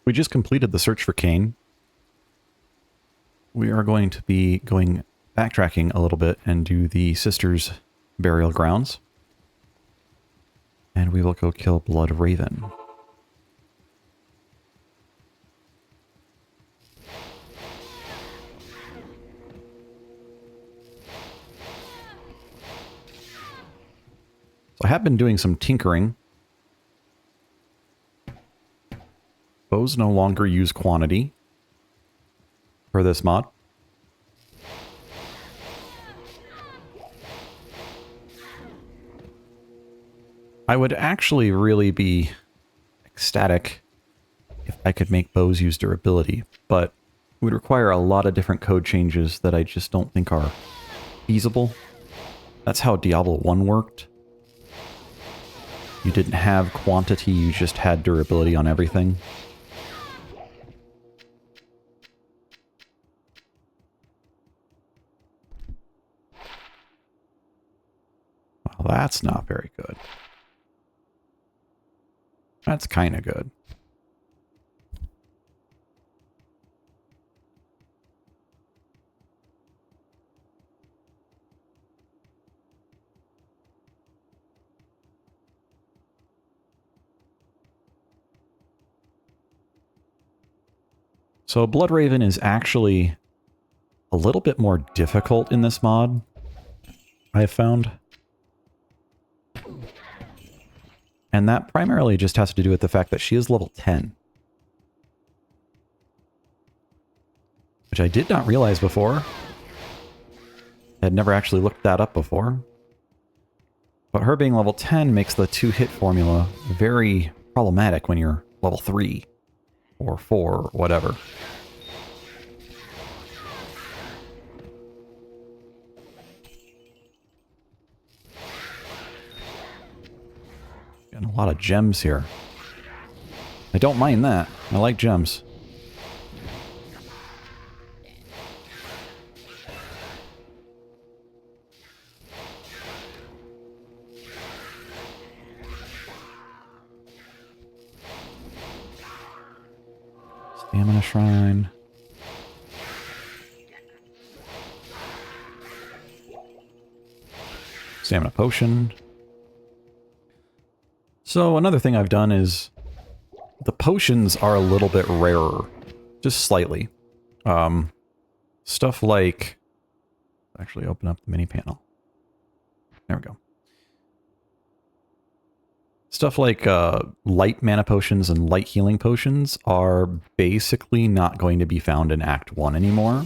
We just completed the search for Cain. We are going to be backtracking a little bit and do the sisters' burial grounds. And we will go kill Blood Raven. So I have been doing some tinkering. Bows no longer use quantity for this mod. I would actually really be ecstatic if I could make bows use durability, but it would require a lot of different code changes that I just don't think are feasible. That's how Diablo 1 worked. You didn't have quantity, you just had durability on everything. Well, that's not very good. That's kind of good. So Blood Raven is actually a little bit more difficult in this mod, I have found. And that primarily just has to do with the fact that she is level 10. Which I did not realize before. I had never actually looked that up before. But her being level 10 makes the 2-hit formula very problematic when you're level 3 or 4 or whatever. Getting a lot of gems here. I don't mind that. I like gems. Stamina Shrine. Stamina Potion. So another thing I've done is the potions are a little bit rarer. Just slightly. Stuff like... Actually open up the mini panel. There we go. Stuff like light mana potions and light healing potions are basically not going to be found in Act 1 anymore.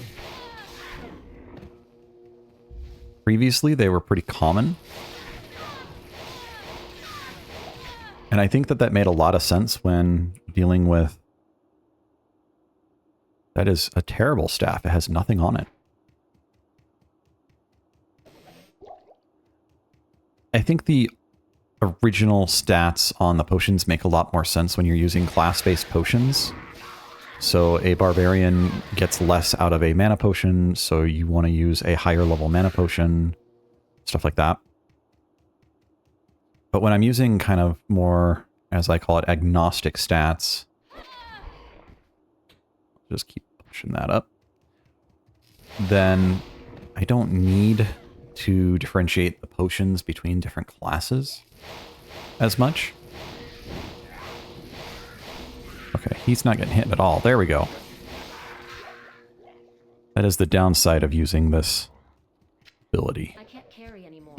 Previously, they were pretty common. And I think that that made a lot of sense when dealing with... That is a terrible staff. It has nothing on it. I think the original stats on the potions make a lot more sense when you're using class-based potions. So a barbarian gets less out of a mana potion, so you want to use a higher level mana potion, stuff like that. But when I'm using kind of more, as I call it, agnostic stats, just keep pushing that up, then I don't need to differentiate the potions between different classes as much. Okay, he's not getting hit at all. There we go. That is the downside of using this ability. I can't carry anymore.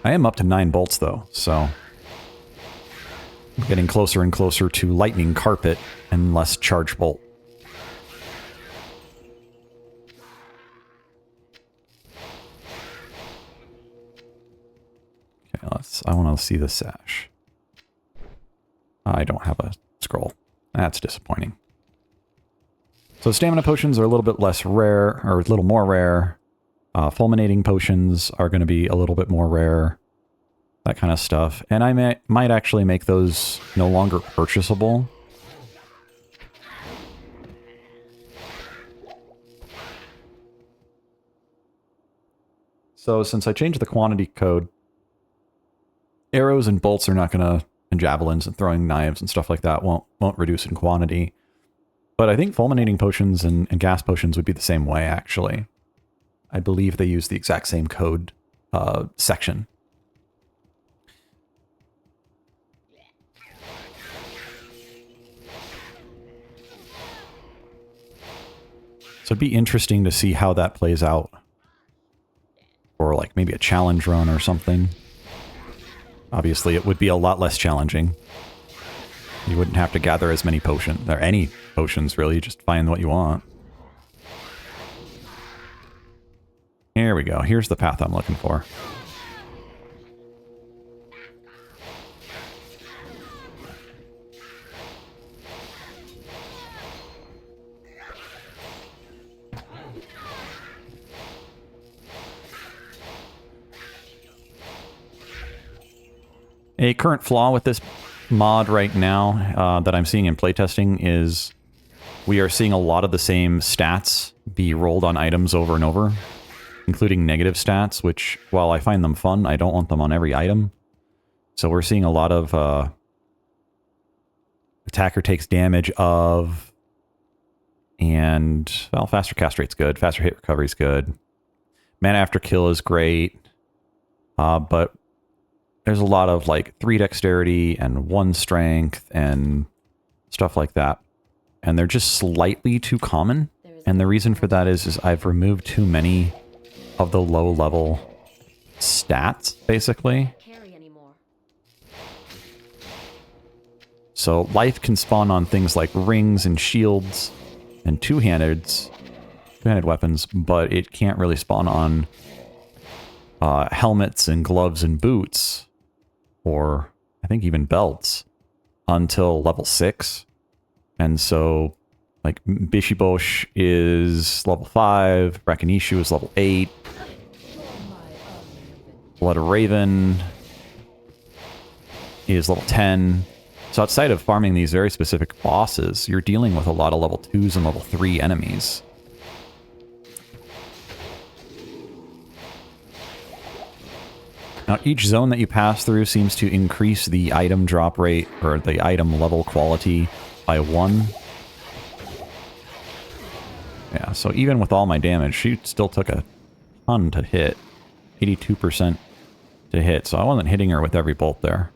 I am up to 9 bolts though, so I'm getting closer and closer to lightning carpet and less charge bolt. Okay, I want to see the sash. I don't have a scroll. That's disappointing. So stamina potions are a little bit less rare, or a little more rare. Fulminating potions are going to be a little bit more rare. That kind of stuff. And I might actually make those no longer purchasable. So since I changed the quantity code, arrows and bolts are not going to and javelins and throwing knives and stuff like that won't reduce in quantity. But I think fulminating potions and gas potions would be the same way, actually. I believe they use the exact same code section. So it'd be interesting to see how that plays out. Or like maybe a challenge run or something. Obviously, it would be a lot less challenging. You wouldn't have to gather as many potions, or any potions really, just find what you want. Here we go. Here's the path I'm looking for. A current flaw with this mod right now that I'm seeing in playtesting is we are seeing a lot of the same stats be rolled on items over and over, including negative stats, which, while I find them fun, I don't want them on every item. So we're seeing a lot of attacker takes damage of, and, well, faster cast rate's good, faster hit recovery's good, mana after kill is great, but there's a lot of like 3 dexterity and 1 strength and stuff like that. And they're just slightly too common. And the reason for that is I've removed too many of the low level stats, basically. So life can spawn on things like rings and shields and two-handed weapons, but it can't really spawn on helmets and gloves and boots, or I think even belts, until level 6. And so, like, Bishibosh is level 5, Rakinishu is level 8, Blood Raven is level 10. So outside of farming these very specific bosses, you're dealing with a lot of level 2s and level 3 enemies. Now, each zone that you pass through seems to increase the item drop rate, or the item level quality, by 1. Yeah, so even with all my damage, she still took a ton to hit. 82% to hit, so I wasn't hitting her with every bolt there.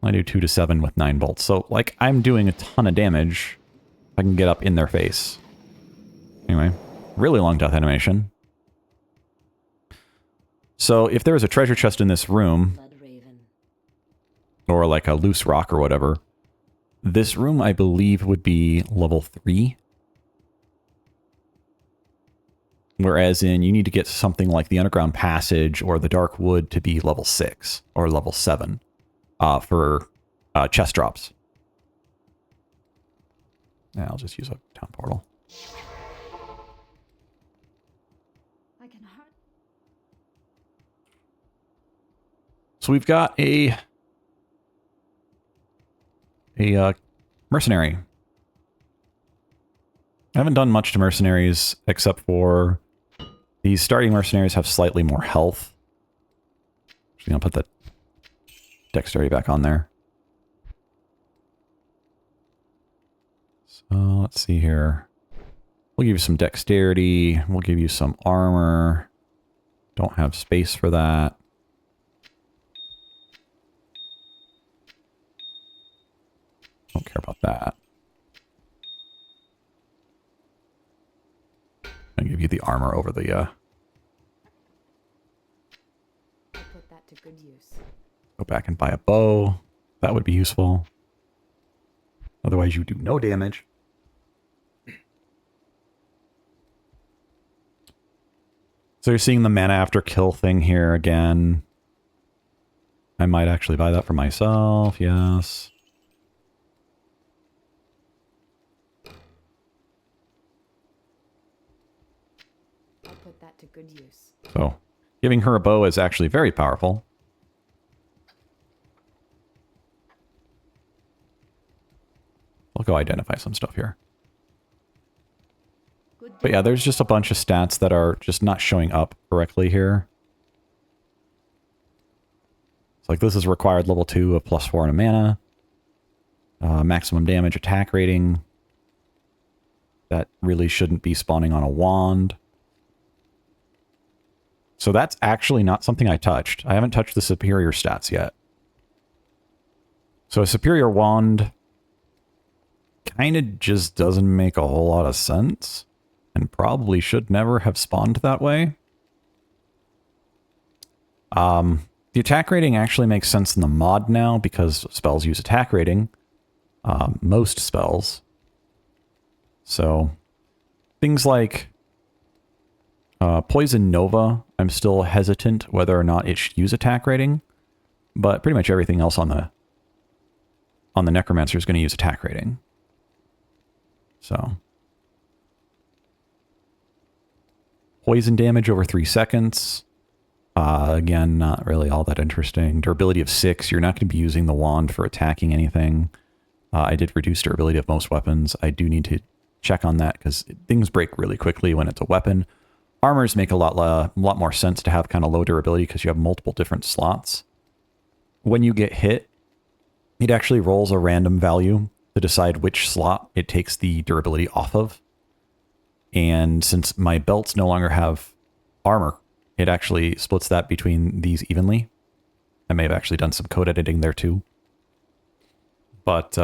I do 2 to 7 with 9 bolts, so, like, I'm doing a ton of damage if I can get up in their face. Anyway, really long death animation. So if there was a treasure chest in this room, or like a loose rock or whatever, this room, I believe, would be level 3. Whereas you need to get something like the underground passage or the dark wood to be level 6 or level 7 for chest drops. Yeah, I'll just use a town portal. So we've got a mercenary. I haven't done much to mercenaries except for these starting mercenaries have slightly more health. Actually, I'll put the dexterity back on there. So let's see here. We'll give you some dexterity. We'll give you some armor. Don't have space for that. Don't care about that. I'll give you the armor over the I'll put that to good use. Go back and buy a bow. That would be useful. Otherwise you do no damage. So you're seeing the mana after kill thing here again. I might actually buy that for myself, yes. I'll put that to good use. So, giving her a bow is actually very powerful. I'll go identify some stuff here. But yeah, there's just a bunch of stats that are just not showing up correctly here. So like this is required level 2 of +4 and a mana. Maximum damage, attack rating. That really shouldn't be spawning on a wand. So that's actually not something I touched. I haven't touched the superior stats yet. So a superior wand kind of just doesn't make a whole lot of sense. And probably should never have spawned that way. The attack rating actually makes sense in the mod now because spells use attack rating. Most spells. So things like Poison Nova, I'm still hesitant whether or not it should use attack rating, but pretty much everything else on the Necromancer is going to use attack rating. So poison damage over 3 seconds. Again, not really all that interesting. Durability of 6. You're not going to be using the wand for attacking anything. I did reduce durability of most weapons. I do need to check on that because things break really quickly when it's a weapon. Armors make a lot more sense to have kind of low durability because you have multiple different slots. When you get hit, it actually rolls a random value to decide which slot it takes the durability off of. And since my belts no longer have armor, it actually splits that between these evenly. I may have actually done some code editing there too. But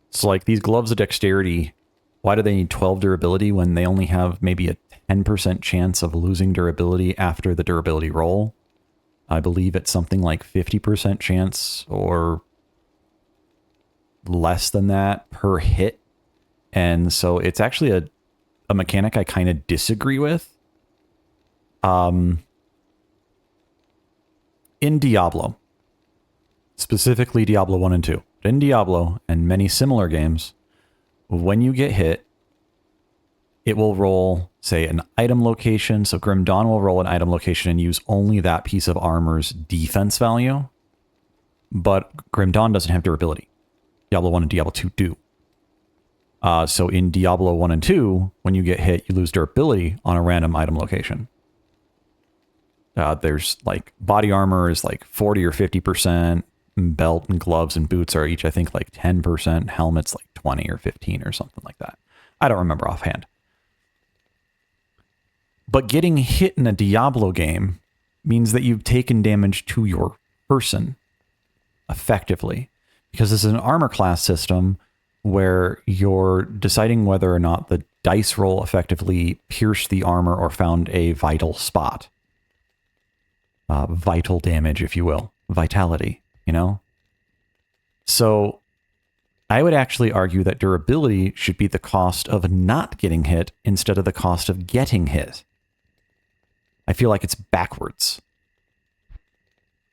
it's like these gloves of dexterity, why do they need 12 durability when they only have maybe a 10% chance of losing durability after the durability roll? I believe it's something like 50% chance or less than that per hit. And so it's actually a mechanic I kind of disagree with. In Diablo, specifically Diablo 1 and 2, but in Diablo and many similar games, when you get hit, it will roll, say, an item location. So Grim Dawn will roll an item location and use only that piece of armor's defense value. But Grim Dawn doesn't have durability. Diablo 1 and Diablo 2 do. So in Diablo 1 and 2, when you get hit, you lose durability on a random item location. There's like body armor is like 40 or 50%. Belt and gloves and boots are each, I think, like 10%. Helmet's like 20 or 15 or something like that. I don't remember offhand. But getting hit in a Diablo game means that you've taken damage to your person effectively. Because this is an armor class system where you're deciding whether or not the dice roll effectively pierced the armor or found a vital spot. Vital damage, if you will. Vitality, you know? So I would actually argue that durability should be the cost of not getting hit instead of the cost of getting hit. I feel like it's backwards.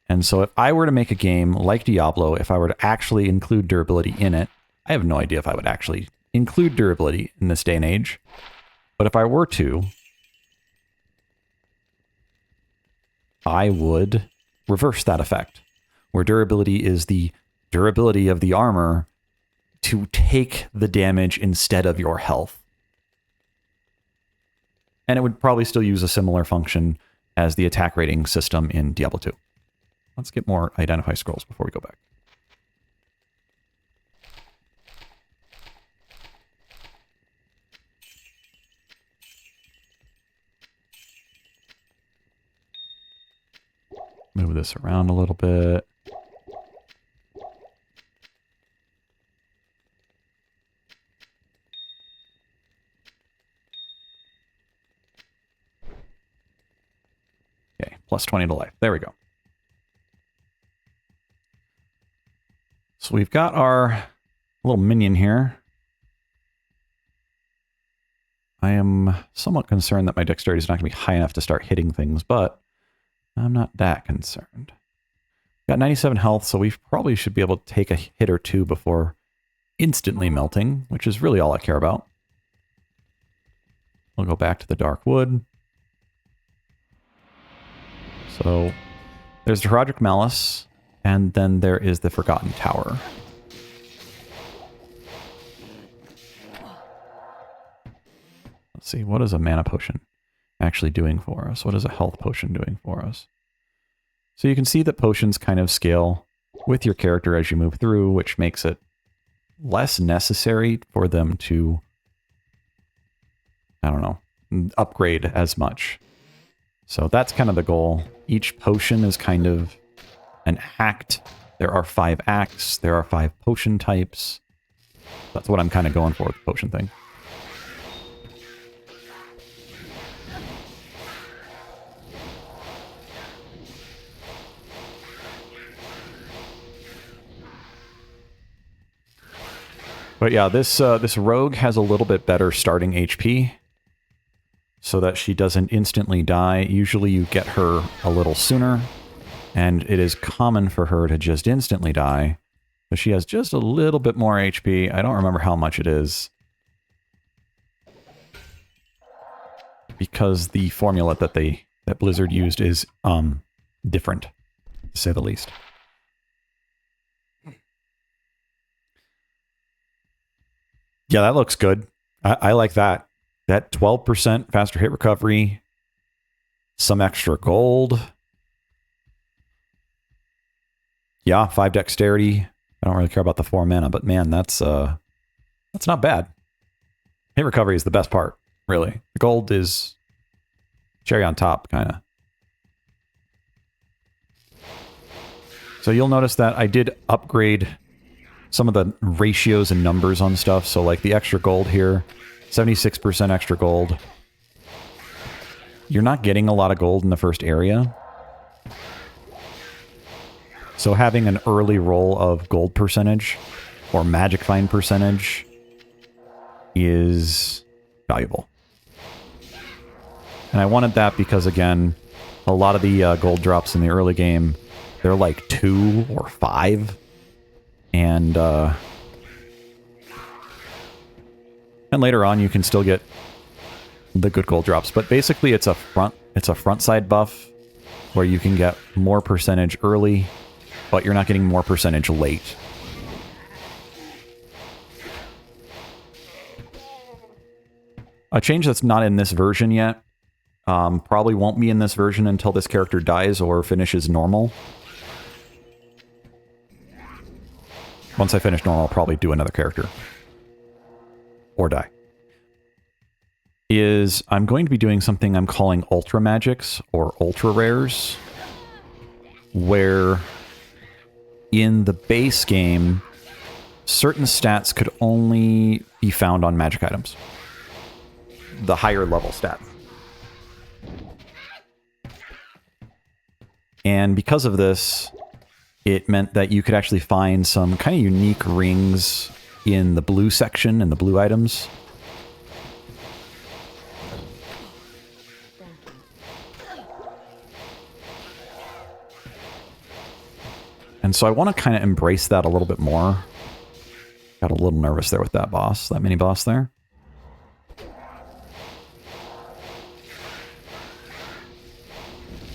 And so if I were to make a game like Diablo, if I were to actually include durability in it, I have no idea if I would actually include durability in this day and age. But if I were to, I would reverse that effect, where durability is the durability of the armor to take the damage instead of your health. And it would probably still use a similar function as the attack rating system in Diablo 2. Let's get more identify scrolls before we go back. Move this around a little bit. Okay, plus 20 to life. There we go. So we've got our little minion here. I am somewhat concerned that my dexterity is not going to be high enough to start hitting things, but I'm not that concerned. Got 97 health, so we probably should be able to take a hit or two before instantly melting, which is really all I care about. We'll go back to the Dark Wood. So there's the Herodic Malice, and then there is the Forgotten Tower. Let's see, what is a mana potion actually doing for us? What is a health potion doing for us? So you can see that potions kind of scale with your character as you move through, which makes it less necessary for them to, I don't know, upgrade as much. So that's kind of the goal. Each potion is kind of an act. There are 5 acts. There are 5 potion types. That's what I'm kind of going for with the potion thing. But yeah, this rogue has a little bit better starting HP, so that she doesn't instantly die. Usually you get her a little sooner, and it is common for her to just instantly die. But she has just a little bit more HP. I don't remember how much it is, because the formula that Blizzard used is different, to say the least. Yeah, that looks good. I like that. That 12% faster hit recovery, some extra gold. Yeah, 5 dexterity. I don't really care about the 4 mana, but man, that's not bad. Hit recovery is the best part, really. The gold is cherry on top, kind of. So you'll notice that I did upgrade some of the ratios and numbers on stuff. So like the extra gold here, 76% extra gold. You're not getting a lot of gold in the first area. So having an early roll of gold percentage or magic find percentage is valuable. And I wanted that because, again, a lot of the gold drops in the early game, they're like 2 or 5. And later on you can still get the good gold drops, but basically it's a front side buff where you can get more percentage early, but you're not getting more percentage late. A change that's not in this version yet, probably won't be in this version until this character dies or finishes normal. Once I finish normal, I'll probably do another character. Or die. Is I'm going to be doing something I'm calling ultra magics or ultra rares, where in the base game, certain stats could only be found on magic items. The higher level stats. And because of this, it meant that you could actually find some kind of unique rings in the blue section and the blue items. And so I want to kind of embrace that a little bit more. Got a little nervous there with that boss, that mini boss there.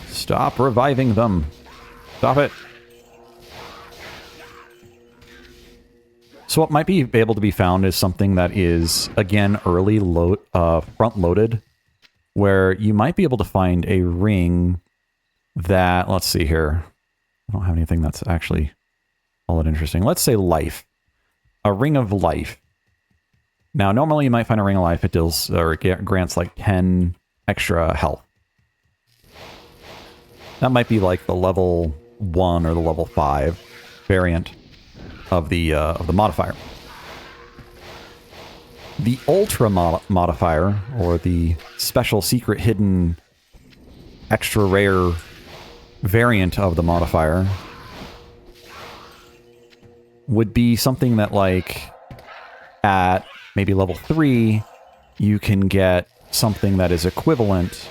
Stop reviving them. Stop it. So what might be able to be found is something that is, again, early front-loaded, where you might be able to find a ring that, let's see here. I don't have anything that's actually all that interesting. Let's say life. A ring of life. Now, normally you might find a ring of life. It deals, or it grants like 10 extra health. That might be like the level 1 or the level 5 variant of the modifier. The ultra modifier, or the special secret hidden extra rare variant of the modifier, would be something that, like, at maybe level 3, you can get something that is equivalent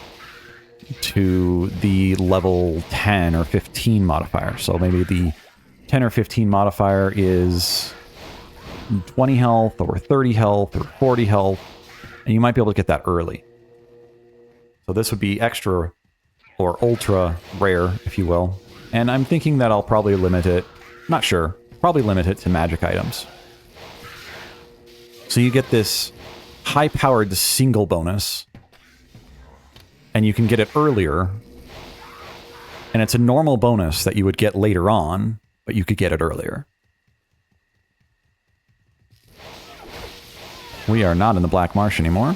to the level 10 or 15 modifier. So maybe the 10 or 15 modifier is 20 health or 30 health or 40 health, and you might be able to get that early. So this would be extra or ultra rare, if you will. And I'm thinking that I'll probably limit it, not sure, probably limit it to magic items. So you get this high-powered single bonus, and you can get it earlier And it's a normal bonus that you would get later on, but you could get it earlier. We are not in the Black Marsh anymore.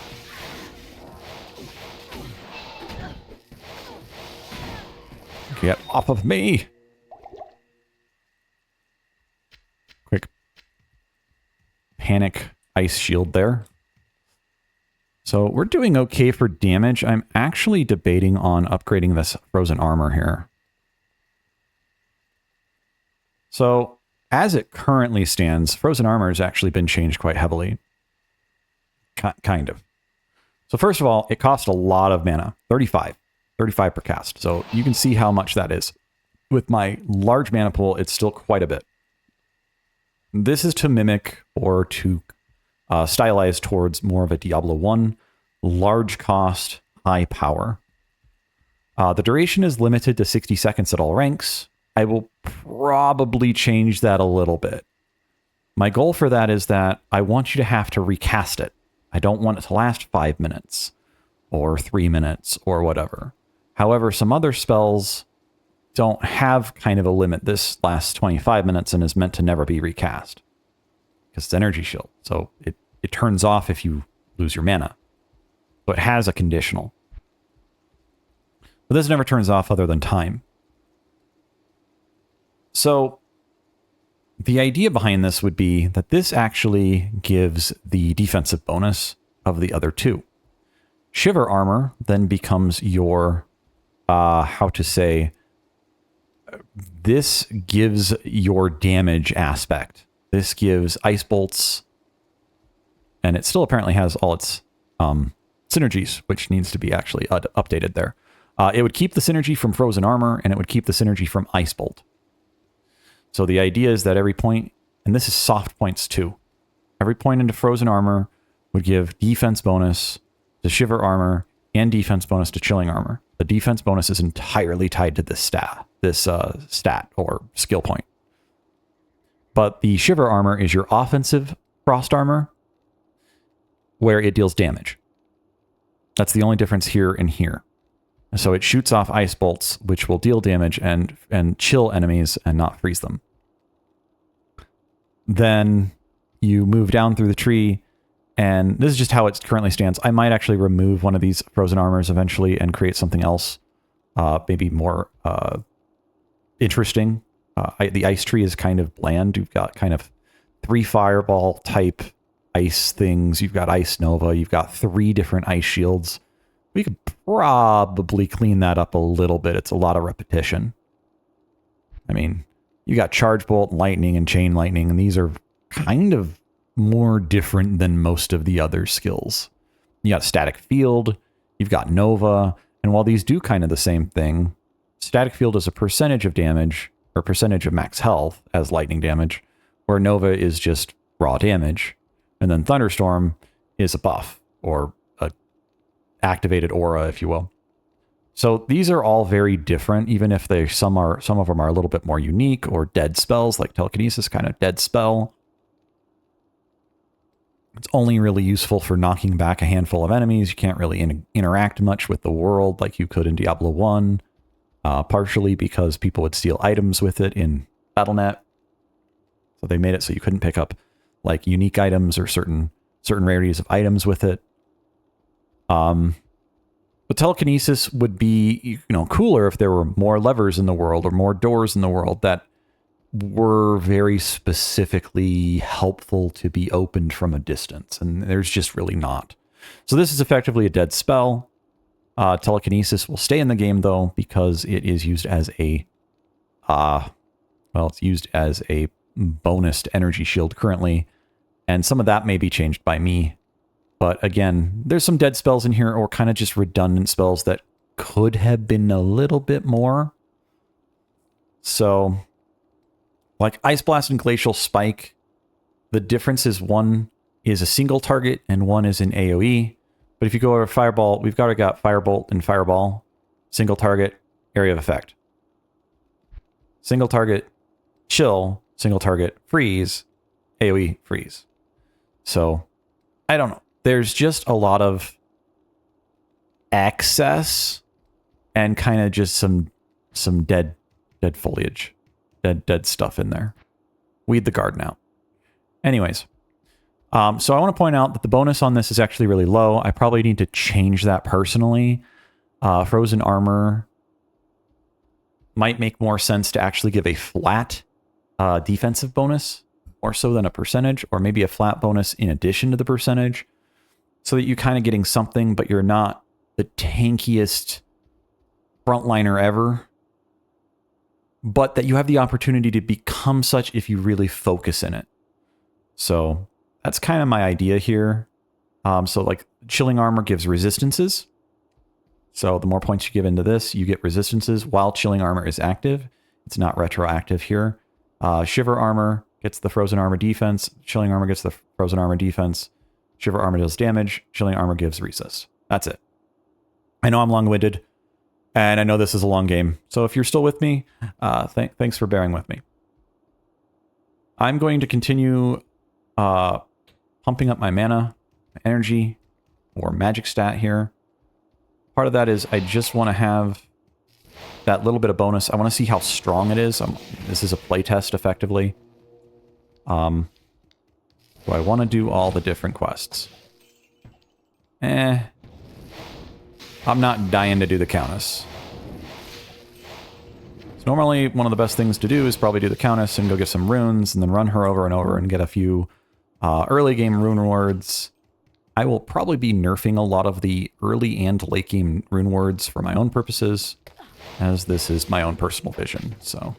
Get off of me! Quick panic ice shield there. So we're doing okay for damage. I'm actually debating on upgrading this frozen armor here. So as it currently stands, frozen armor has actually been changed quite heavily. Kind of. So first of all, it costs a lot of mana, 35 per cast. So you can see how much that is. With my large mana pool, it's still quite a bit. This is to mimic or to stylize towards more of a Diablo 1, large cost, high power. The duration is limited to 60 seconds at all ranks. I will probably change that a little bit. My goal for that is that I want you to have to recast it. I don't want it to last 5 minutes or 3 minutes or whatever. However, some other spells don't have kind of a limit. This lasts 25 minutes and is meant to never be recast because it's energy shield. So it turns off if you lose your mana. So it has a conditional. But this never turns off other than time. So the idea behind this would be that this actually gives the defensive bonus of the other two. Shiver armor then becomes your, this gives your damage aspect. This gives ice bolts, and it still apparently has all its synergies, which needs to be actually updated there. It would keep the synergy from frozen armor, and it would keep the synergy from ice bolt. So the idea is that every point, and this is soft points too, every point into frozen armor would give defense bonus to shiver armor and defense bonus to chilling armor. The defense bonus is entirely tied to this stat or skill point. But the shiver armor is your offensive frost armor, where it deals damage. That's the only difference here and here. So it shoots off ice bolts, which will deal damage and chill enemies and not freeze them. Then you move down through the tree, and this is just how it currently stands. I might actually remove one of these frozen armors eventually and create something else, maybe more interesting. The ice tree is kind of bland. You've got kind of 3 fireball type ice things. You've got ice nova. You've got 3 different ice shields. We could probably clean that up a little bit. It's a lot of repetition. I mean, you got charge bolt, lightning, and chain lightning, and these are kind of more different than most of the other skills. You got static field, you've got nova, and while these do kind of the same thing, static field is a percentage of damage, or percentage of max health as lightning damage, where nova is just raw damage, and then thunderstorm is a buff, or a activated aura, if you will. So these are all very different, even if some of them are a little bit more unique, or dead spells, like telekinesis, kind of dead spell. It's only really useful for knocking back a handful of enemies. You can't really interact much with the world like you could in Diablo 1, partially because people would steal items with it in Battle.net. So they made it so you couldn't pick up like unique items or certain rarities of items with it. But telekinesis would be, cooler if there were more levers in the world or more doors in the world that were very specifically helpful to be opened from a distance, and there's just really not. So this is effectively a dead spell. Telekinesis will stay in the game though, because it is used as a, it's used as a bonus to energy shield currently, and some of that may be changed by me. But again, there's some dead spells in here, or kind of just redundant spells that could have been a little bit more. So, like Ice Blast and Glacial Spike, the difference is one is a single target and one is an AoE. But if you go over Fireball, we've got Firebolt and Fireball. Single target, area of effect. Single target, chill. Single target, freeze. AoE, freeze. So, I don't know. There's just a lot of excess and kind of just some some dead foliage, dead stuff in there. Weed the garden out. Anyways, so I want to point out that the bonus on this is actually really low. I probably need to change that personally. Frozen armor might make more sense to actually give a flat defensive bonus, more so than a percentage, or maybe a flat bonus in addition to the percentage, so that you're kind of getting something, but you're not the tankiest frontliner ever, but that you have the opportunity to become such if you really focus in it. So that's kind of my idea here. So like chilling armor gives resistances. So the more points you give into this, you get resistances while chilling armor is active. It's not retroactive here. Shiver armor gets the frozen armor defense. Chilling armor gets the frozen armor defense. Shiver armor does damage. Chilling armor gives resist. That's it. I know I'm long-winded, and I know this is a long game. So if you're still with me, thanks for bearing with me. I'm going to continue pumping up my mana, my energy, or magic stat here. Part of that is I just want to have that little bit of bonus. I want to see how strong it is. This is a playtest, effectively. Do I want to do all the different quests? I'm not dying to do the Countess. So normally, one of the best things to do is probably do the Countess and go get some runes, and then run her over and over and get a few early game rune words. I will probably be nerfing a lot of the early and late game rune words for my own purposes, as this is my own personal vision. So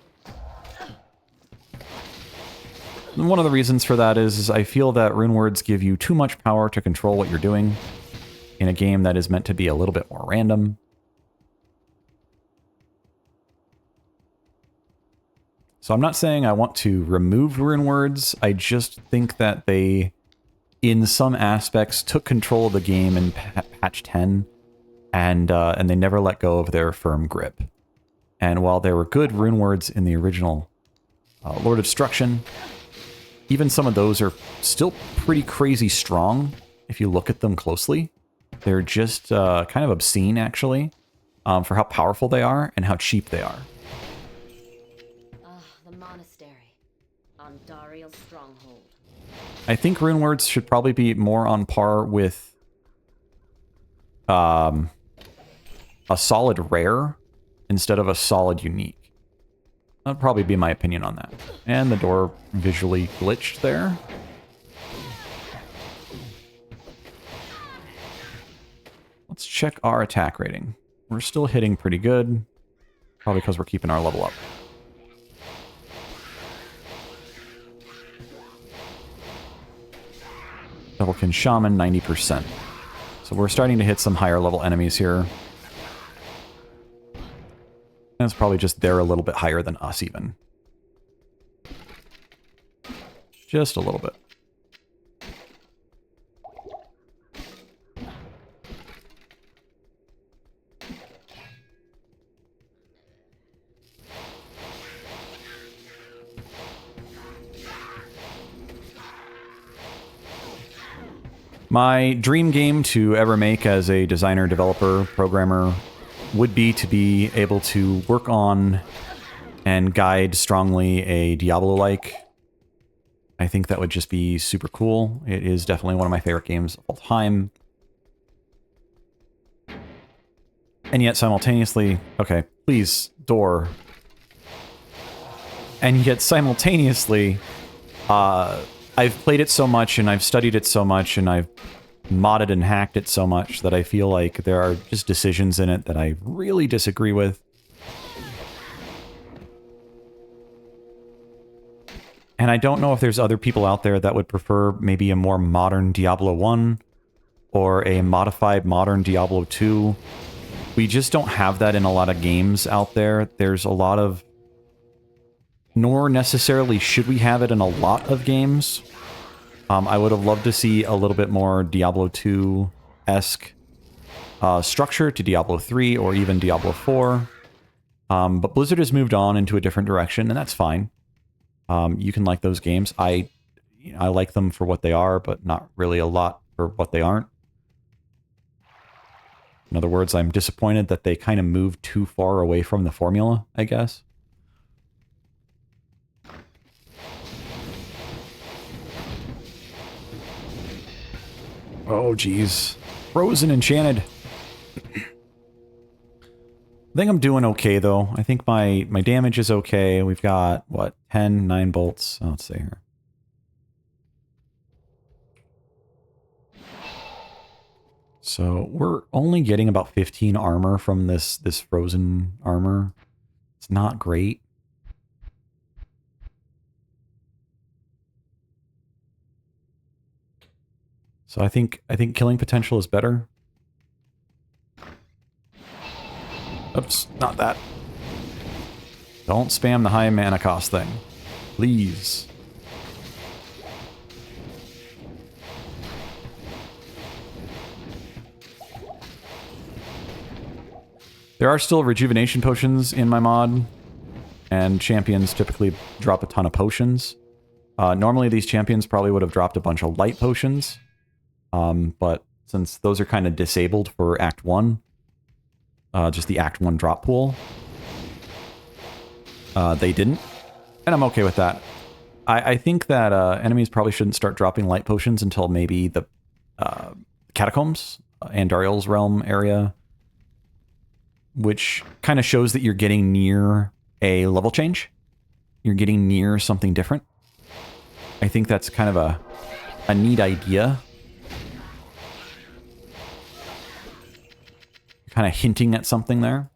one of the reasons for that is I feel that rune words give you too much power to control what you're doing in a game that is meant to be a little bit more random. So I'm not saying I want to remove rune words. I just think that they, in some aspects, took control of the game in patch 10, and they never let go of their firm grip. And while there were good rune words in the original Lord of Destruction, even some of those are still pretty crazy strong if you look at them closely. They're just kind of obscene, actually, for how powerful they are and how cheap they are. The monastery on Dariel's stronghold. I think rune words should probably be more on par with a solid rare instead of a solid unique. That'd probably be my opinion on that. And the door visually glitched there. Let's check our attack rating. We're still hitting pretty good. Probably because we're keeping our level up. Doublekin Shaman, 90%. So we're starting to hit some higher level enemies here. And it's probably just they're a little bit higher than us even. Just a little bit. My dream game to ever make as a designer, developer, programmer would be to be able to work on and guide strongly a Diablo-like. I think that would just be super cool. It is definitely one of my favorite games of all time. And yet simultaneously, okay, please, door. And yet simultaneously, I've played it so much and I've studied it so much and I've modded and hacked it so much that I feel like there are just decisions in it that I really disagree with. And I don't know if there's other people out there that would prefer maybe a more modern Diablo 1 or a modified modern Diablo 2. We just don't have that in a lot of games out there. There's a lot of... Nor necessarily should we have it in a lot of games. I would have loved to see a little bit more Diablo 2-esque structure to Diablo 3 or even Diablo 4. But Blizzard has moved on into a different direction, and that's fine. You can like those games. I like them for what they are, but not really a lot for what they aren't. In other words, I'm disappointed that they kind of moved too far away from the formula, I guess. Oh, geez. Frozen Enchanted. I think I'm doing okay, though. I think my damage is okay. We've got, what, 10, 9 bolts? Oh, let's see here. So we're only getting about 15 armor from this frozen armor. It's not great. So I think killing potential is better. Oops, not that. Don't spam the high mana cost thing. Please. There are still rejuvenation potions in my mod, and champions typically drop a ton of potions. Normally these champions probably would have dropped a bunch of light potions, but since those are kind of disabled for Act 1, just the Act 1 drop pool, they didn't, and I'm okay with that. I think that enemies probably shouldn't start dropping light potions until maybe the Catacombs, Andariel's realm area, which kind of shows that you're getting near a level change. You're getting near something different. I think that's kind of a neat idea. Kind of hinting at something there.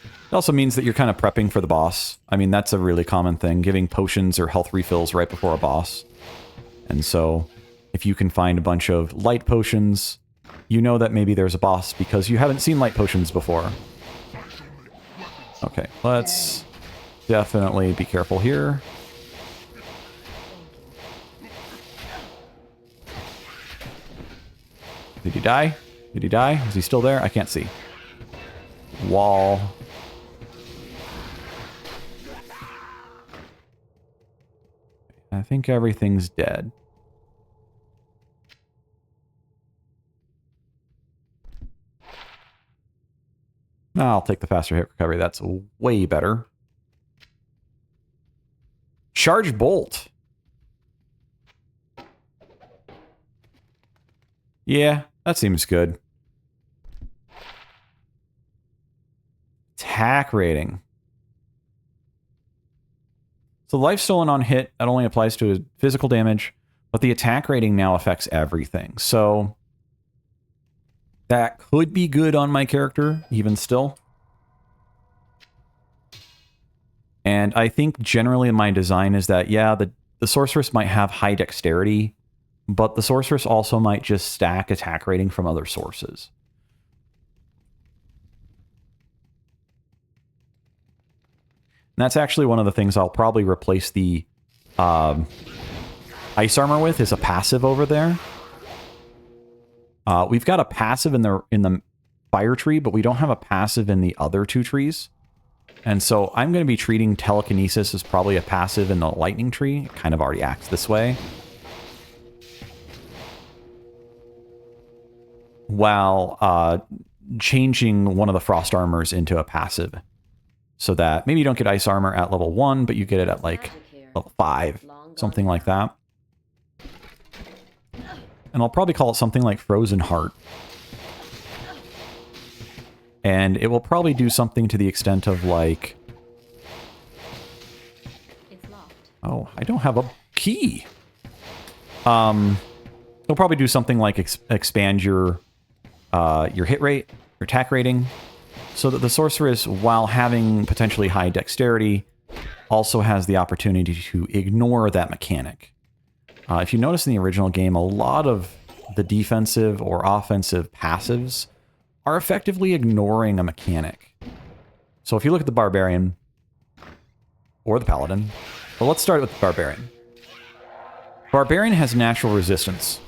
It also means that you're kind of prepping for the boss. I mean, that's a really common thing, giving potions or health refills right before a boss. And so, if you can find a bunch of light potions, you know that maybe there's a boss because you haven't seen light potions before. Okay, let's definitely be careful here. Did he die? Did he die? Is he still there? I can't see. Wall. I think everything's dead. I'll take the faster hit recovery. That's way better. Charged bolt. Yeah, that seems good. Attack rating. So life stolen on hit, that only applies to physical damage, but the attack rating now affects everything. So that could be good on my character, even still. And I think generally my design is that, yeah, the sorceress might have high dexterity, but the sorceress also might just stack attack rating from other sources. And that's actually one of the things I'll probably replace the ice armor with, is a passive over there. We've got a passive in the fire tree, but we don't have a passive in the other two trees. And so I'm going to be treating telekinesis as probably a passive in the lightning tree. It kind of already acts this way. While changing one of the frost armors into a passive. So that maybe you don't get ice armor at level 1, but you get it at like level 5. Something like that. And I'll probably call it something like Frozen Heart. And it will probably do something to the extent of like... Oh, I don't have a key. It'll probably do something like expand your hit rate, your attack rating, so that the sorceress, while having potentially high dexterity, also has the opportunity to ignore that mechanic. If you notice in the original game, a lot of the defensive or offensive passives are effectively ignoring a mechanic. So if you look at the Barbarian, or the Paladin, but let's start with the Barbarian. Barbarian has natural resistance,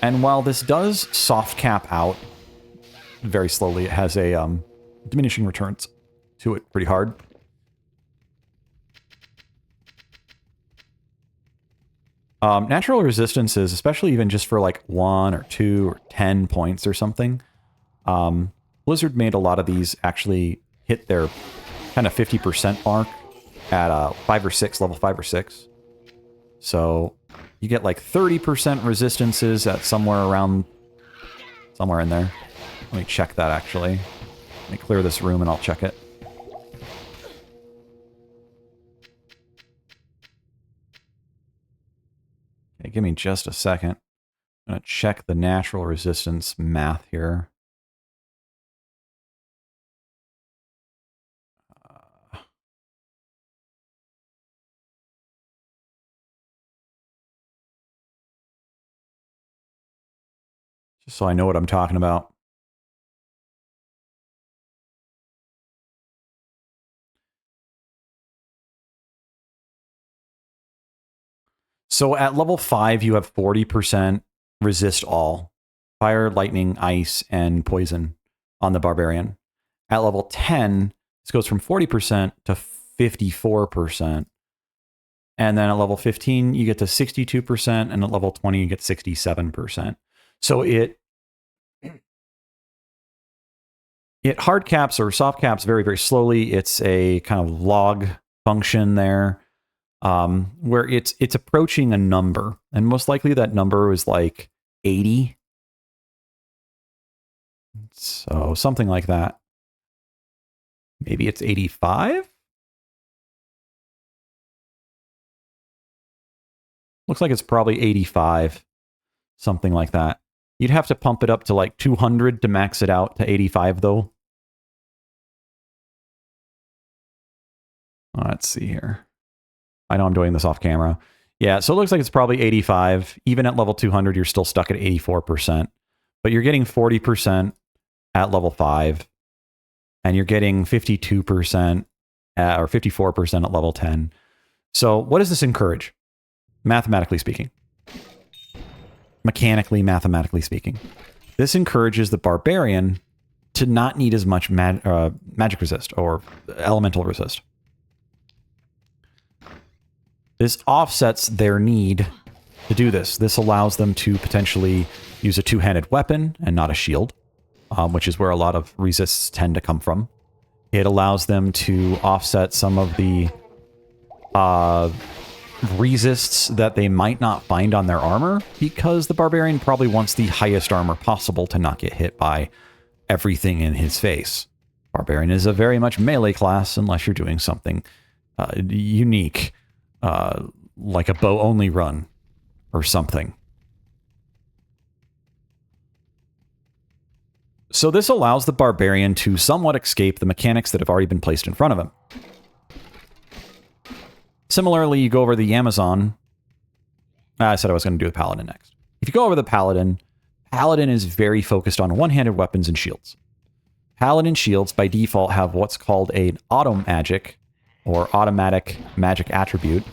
and while this does soft cap out very slowly, it has a diminishing returns to it pretty hard. Natural resistances, especially even just for like 1 or 2 or 10 points or something. Blizzard made a lot of these actually hit their kind of 50% mark at 5 or 6, level 5 or 6. So you get like 30% resistances at somewhere in there. Let me check that actually. Let me clear this room and I'll check it. Okay, give me just a second. I'm going to check the natural resistance math here. Just so I know what I'm talking about. So at level 5, you have 40% resist all. Fire, lightning, ice, and poison on the barbarian. At level 10, this goes from 40% to 54%. And then at level 15, you get to 62%. And at level 20, you get 67%. So it hard caps or soft caps very, very slowly. It's a kind of log function there. Where it's approaching a number, and most likely that number is like 80. So something like that. Maybe it's 85? Looks like it's probably 85. Something like that. You'd have to pump it up to like 200 to max it out to 85 though. Let's see here. I know I'm doing this off camera. Yeah, so it looks like it's probably 85. Even at level 200, you're still stuck at 84%. But you're getting 40% at level 5. And you're getting 52% or 54% at level 10. So what does this encourage? Mathematically speaking. Mechanically, mathematically speaking. This encourages the barbarian to not need as much magic resist or elemental resist. This offsets their need to do this. This allows them to potentially use a two-handed weapon and not a shield, which is where a lot of resists tend to come from. It allows them to offset some of the resists that they might not find on their armor, because the barbarian probably wants the highest armor possible to not get hit by everything in his face. Barbarian is a very much melee class unless you're doing something unique, like a bow-only run or something. So this allows the barbarian to somewhat escape the mechanics that have already been placed in front of him. Similarly, you go over the Amazon. I said I was going to do the Paladin next. If you go over the Paladin, Paladin is very focused on one-handed weapons and shields. Paladin shields, by default, have what's called an auto magic, or automatic magic attribute,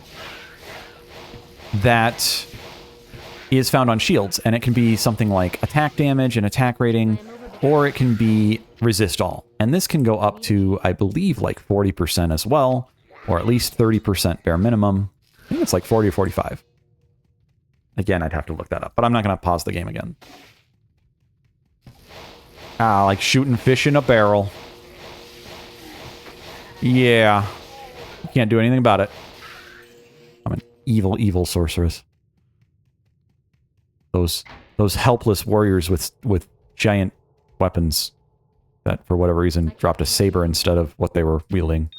that is found on shields, and it can be something like attack damage and attack rating, or it can be resist all. And this can go up to, I believe, like 40% as well, or at least 30% bare minimum. I think it's like 40 or 45. Again, I'd have to look that up, but I'm not going to pause the game again. Like shooting fish in a barrel. Yeah. You can't do anything about it. I'm an evil, evil sorceress. Those helpless warriors with giant weapons that, for whatever reason, dropped a saber instead of what they were wielding.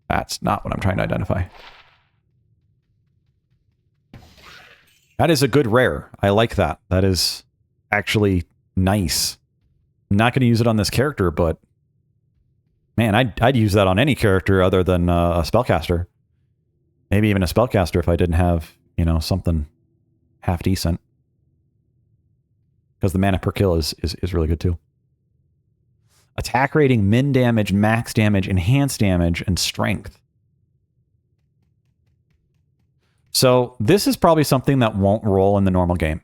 That's not what I'm trying to identify. That is a good rare. I like that. That is actually nice. I'm not going to use it on this character, but man, I'd use that on any character other than a spellcaster. Maybe even a spellcaster if I didn't have, you know, something half decent. Because the mana per kill is really good too. Attack rating, min damage, max damage, enhanced damage, and strength. So this is probably something that won't roll in the normal game.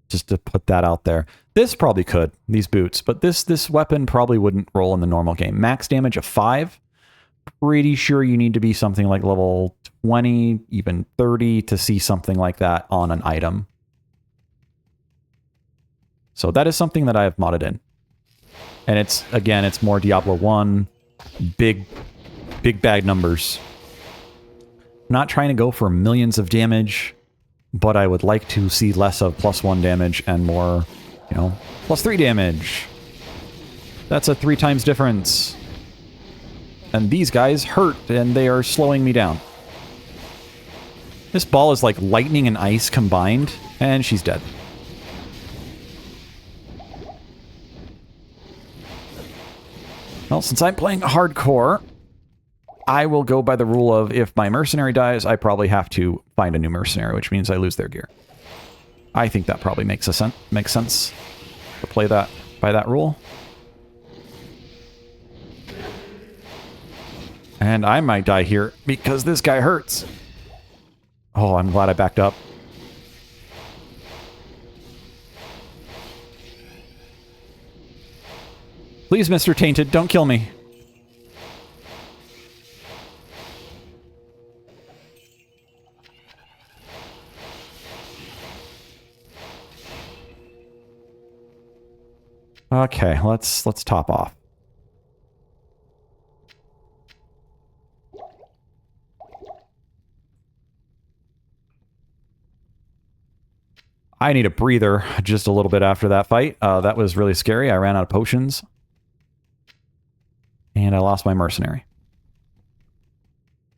Just to put that out there. This probably could, these boots, but this weapon probably wouldn't roll in the normal game. Max damage of 5, pretty sure you need to be something like level 20, even 30 to see something like that on an item. So that is something that I have modded in. And it's, again, it's more Diablo 1, big bad numbers. Not trying to go for millions of damage, but I would like to see less of +1 damage and more, you know, +3 damage. That's a 3 times difference. And these guys hurt, and they are slowing me down. This ball is like lightning and ice combined, and she's dead. Well, since I'm playing hardcore, I will go by the rule of if my mercenary dies, I probably have to find a new mercenary, which means I lose their gear. I think that probably makes sense to play that by that rule. And I might die here because this guy hurts. Oh, I'm glad I backed up. Please, Mr. Tainted, don't kill me. Okay, let's top off. I need a breather just a little bit after that fight. That was really scary. I ran out of potions. And I lost my mercenary.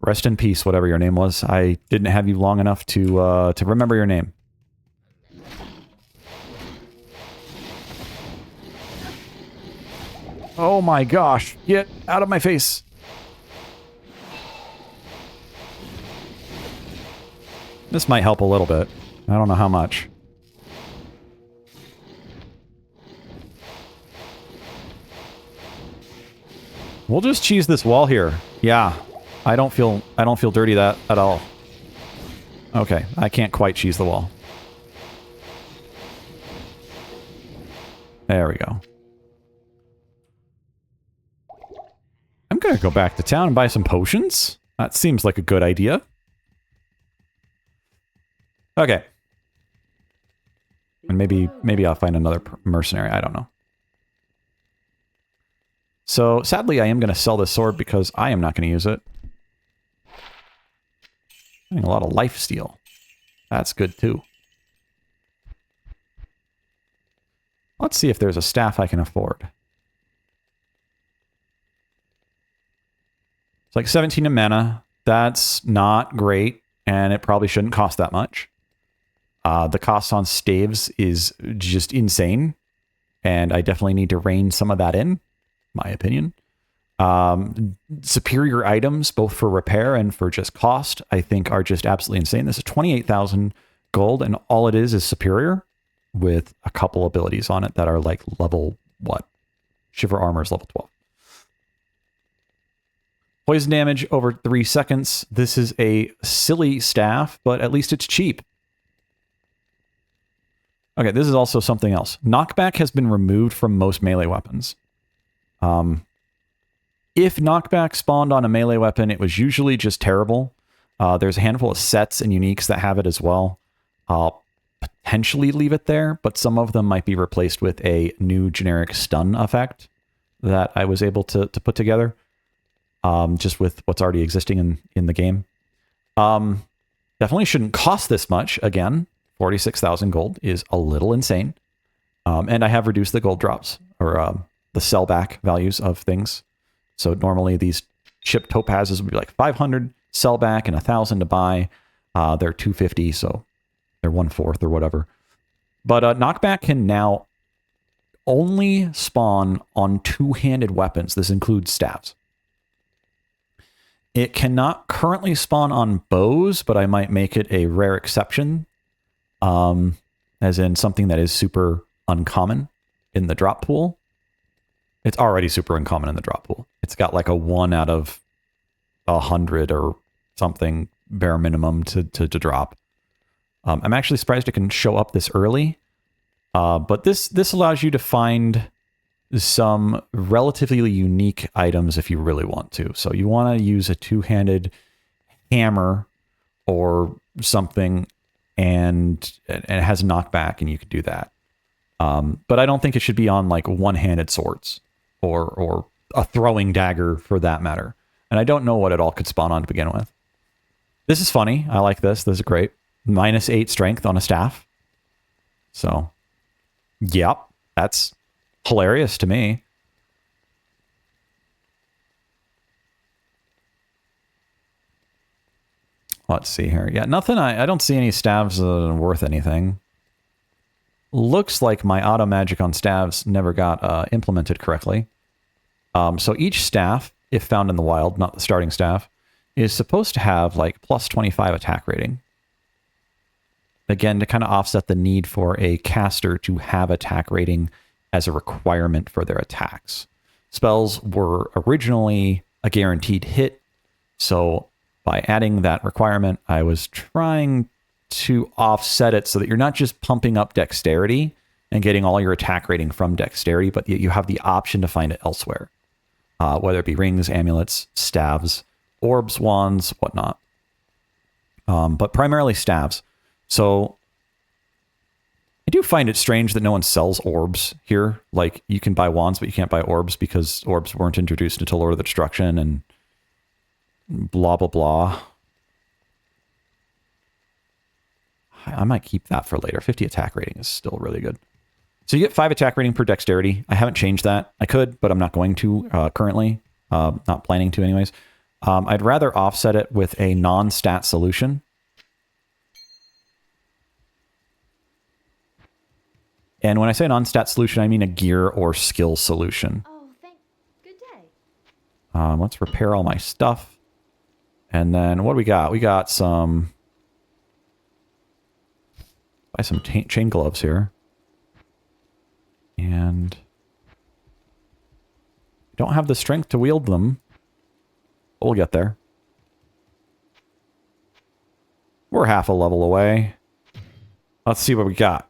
Rest in peace, whatever your name was. I didn't have you long enough to remember your name. Oh my gosh. Get out of my face. This might help a little bit. I don't know how much. We'll just cheese this wall here. Yeah. I don't feel dirty that at all. Okay, I can't quite cheese the wall. There we go. I'm gonna go back to town and buy some potions. That seems like a good idea. Okay. And maybe I'll find another mercenary. I don't know. So, sadly, I am going to sell this sword because I am not going to use it. Getting a lot of life steal. That's good, too. Let's see if there's a staff I can afford. It's like 17 in mana. That's not great, and it probably shouldn't cost that much. The cost on staves is just insane, and I definitely need to rein some of that in. My opinion. Superior items, both for repair and for just cost, I think are just absolutely insane. This is 28,000 gold, and all it is superior with a couple abilities on it that are like level, what? Shiver Armor is level 12. Poison damage over 3 seconds. This is a silly staff, but at least it's cheap. Okay, this is also something else. Knockback has been removed from most melee weapons. If knockback spawned on a melee weapon, it was usually just terrible. There's a handful of sets and uniques that have it as well. I'll potentially leave it there, but some of them might be replaced with a new generic stun effect that I was able to put together, just with what's already existing in the game. Definitely shouldn't cost this much. Again, 46,000 gold is a little insane. And I have reduced the gold drops, or the sellback values of things. So normally these chipped topazes would be like 500 sellback and 1,000 to buy. They're 250, so they're 1/4 or whatever. But knockback can now only spawn on two-handed weapons. This includes staves. It cannot currently spawn on bows, but I might make it a rare exception. As in something that is super uncommon in the drop pool. It's already super uncommon in the drop pool. It's got like a 1 out of 100 or something bare minimum to drop. I'm actually surprised it can show up this early. But this allows you to find some relatively unique items if you really want to. So you want to use a two-handed hammer or something, and it has knockback, and you could do that. But I don't think it should be on like one-handed swords or a throwing dagger for that matter. And I don't know what it all could spawn on to begin with. This is funny. I like this. This is great. -8 strength on a staff. So, yep, that's hilarious to me. Let's see here. Yeah, nothing. I don't see any staves worth anything. Looks like my auto magic on staves never got implemented correctly. So each staff, if found in the wild, not the starting staff, is supposed to have like +25 attack rating. Again, to kind of offset the need for a caster to have attack rating as a requirement for their attacks. Spells were originally a guaranteed hit, so by adding that requirement, I was trying to offset it so that you're not just pumping up dexterity and getting all your attack rating from dexterity, but you have the option to find it elsewhere. Whether it be rings, amulets, staves, orbs, wands, whatnot. But primarily staves. So I do find it strange that no one sells orbs here. Like, you can buy wands, but you can't buy orbs because orbs weren't introduced until Lord of the Destruction and blah, blah, blah. I might keep that for later. 50 attack rating is still really good. So you get 5 attack rating per dexterity. I haven't changed that. I could, but I'm not going to currently. Not planning to anyways. I'd rather offset it with a non-stat solution. And when I say non-stat solution, I mean a gear or skill solution. Oh, good day. Let's repair all my stuff. And then what do we got? We got some... Buy some chain gloves here. And... don't have the strength to wield them. But we'll get there. We're half a level away. Let's see what we got.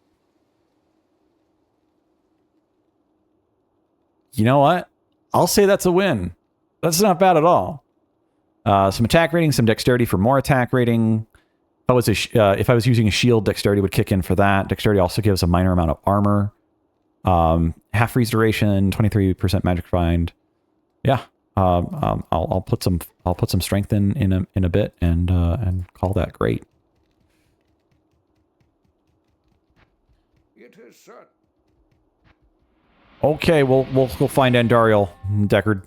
You know what? I'll say that's a win. That's not bad at all. Some attack rating, some dexterity for more attack rating. If I was using a shield, dexterity would kick in for that. Dexterity also gives a minor amount of armor. Half freeze duration, 23% magic find. Yeah. I'll put some strength in a bit and call that great. It is set. Okay, we'll go find Andariel, Deckard.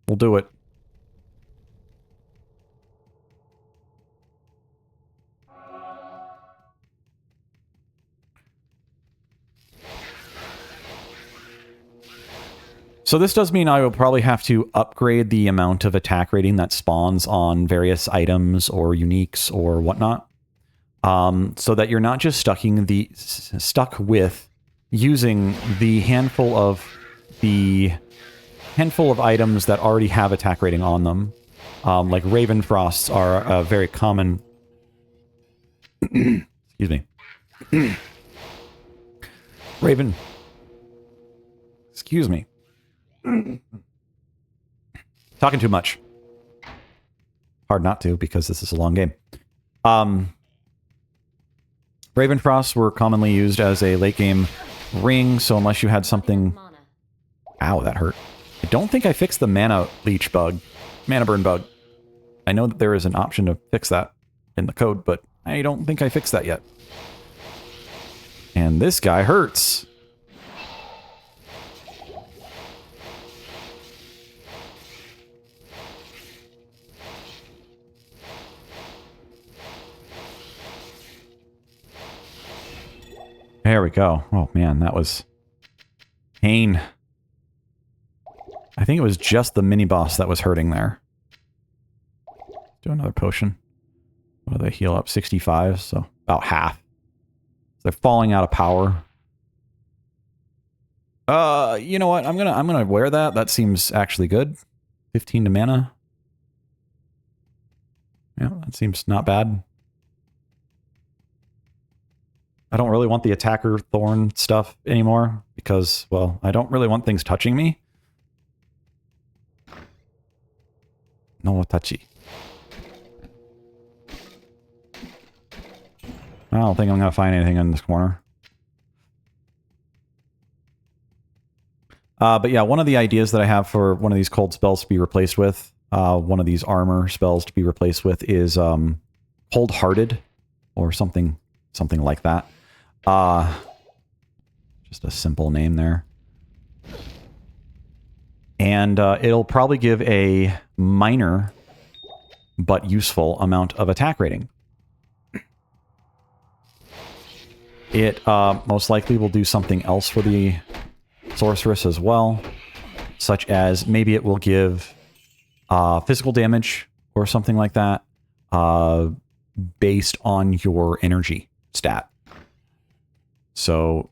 We'll do it. So this does mean I will probably have to upgrade the amount of attack rating that spawns on various items or uniques or whatnot. So that you're not just stuck with using the handful of items that already have attack rating on them. Like Raven Frosts are a very common... Excuse me. Raven... Excuse me. Talking too much. Hard not to, because this is a long game. Raven Frosts were commonly used as a late game ring, so unless you had something... Ow, that hurt. I don't think I fixed the mana leech bug. Mana burn bug. I know that there is an option to fix that in the code, but I don't think I fixed that yet. And this guy hurts. There we go. Oh man, that was pain. I think it was just the mini-boss that was hurting there. Do another potion. What do they heal up? 65, so about half. They're falling out of power. You know what? I'm gonna wear that. That seems actually good. 15 to mana. Yeah, that seems not bad. I don't really want the attacker thorn stuff anymore because, well, I don't really want things touching me. No touchy. I don't think I'm going to find anything in this corner. But yeah, one of the ideas that I have for one of these cold spells to be replaced with, one of these armor spells to be replaced with is Cold-Hearted or something like that. Just a simple name there. And it'll probably give a minor but useful amount of attack rating. It most likely will do something else for the sorceress as well, such as maybe it will give physical damage or something like that based on your energy stat. So,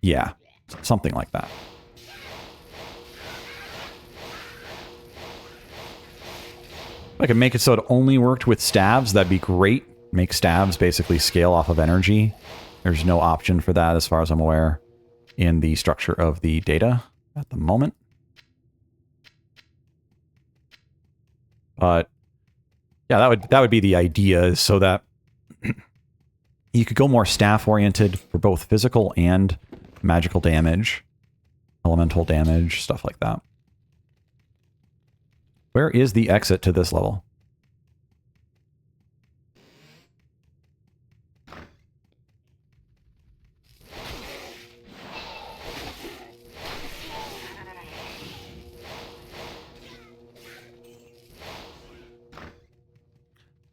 yeah, something like that. If I could make it so it only worked with staves, that'd be great. Make staves basically scale off of energy. There's no option for that as far as I'm aware in the structure of the data at the moment. But yeah, that would be the idea, so that you could go more staff oriented for both physical and magical damage, elemental damage, stuff like that. Where is the exit to this level?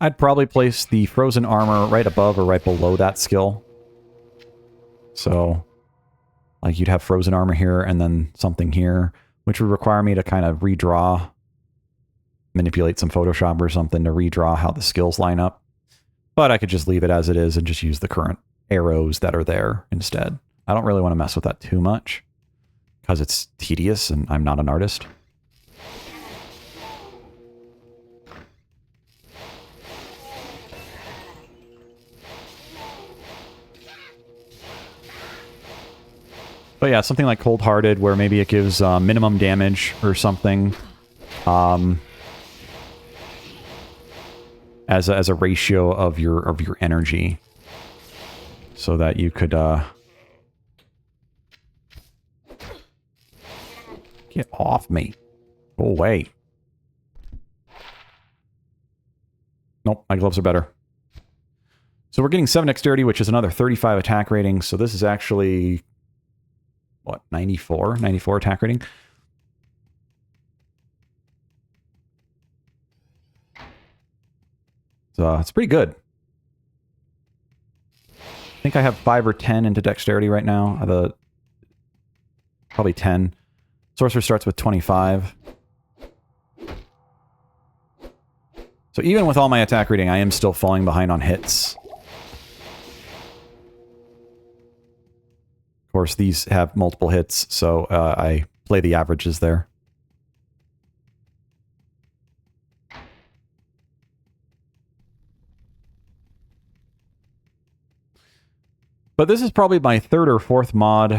I'd probably place the frozen armor right above or right below that skill. So, like, you'd have frozen armor here and then something here, which would require me to kind of redraw, manipulate some Photoshop or something to redraw how the skills line up. But I could just leave it as it is and just use the current arrows that are there instead. I don't really want to mess with that too much because it's tedious and I'm not an artist. But yeah, something like Cold-Hearted, where maybe it gives minimum damage or something, as a ratio of your energy, so that you could get off me, go away. Nope, my gloves are better. So we're getting 7 dexterity, which is another 35 attack rating. So this is actually, what, 94 attack rating. So it's pretty good. I think I have 5 or 10 into dexterity right now. Probably 10. Sorcerer starts with 25. So even with all my attack rating, I am still falling behind on hits. Of course, these have multiple hits, so I play the averages there. But this is probably my 3rd or 4th mod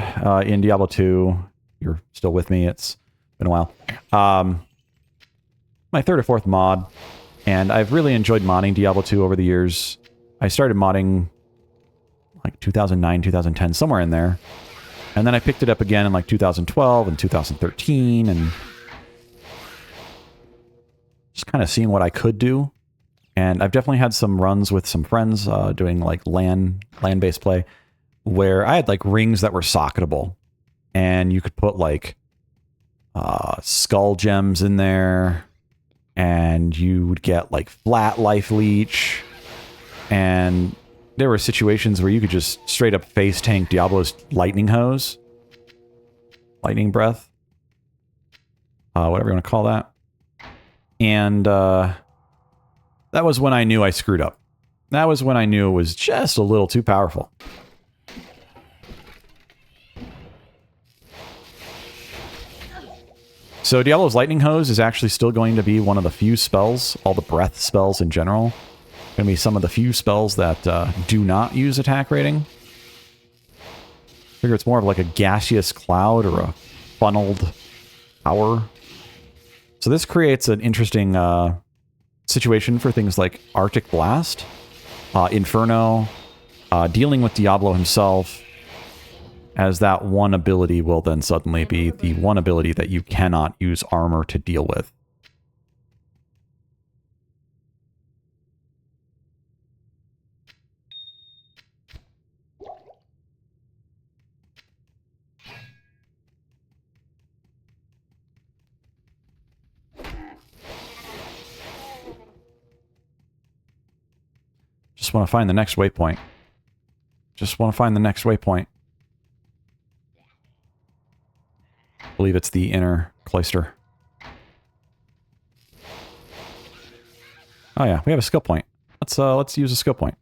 in Diablo 2. You're still with me. It's been a while. My 3rd or 4th mod, and I've really enjoyed modding Diablo 2 over the years. I started modding like 2009, 2010, somewhere in there. And then I picked it up again in like 2012 and 2013, and just kind of seeing what I could do. And I've definitely had some runs with some friends doing like LAN-based play, where I had like rings that were socketable, and you could put like skull gems in there, and you would get like flat life leech, and there were situations where you could just straight up face tank Diablo's lightning hose, lightning breath, whatever you want to call that. And that was when I knew I screwed up. That was when I knew it was just a little too powerful. So Diablo's lightning hose is actually still going to be one of the few spells, all the breath spells in general, Gonna be some of the few spells that do not use attack rating. Figure it's more of like a gaseous cloud or a funneled power. So this creates an interesting situation for things like Arctic Blast, Inferno, dealing with Diablo himself, as that one ability will then suddenly be the one ability that you cannot use armor to deal with. Just want to find the next waypoint. Just want to find the next waypoint. I believe it's the inner cloister. Oh yeah, we have a skill point. Let's use a skill point.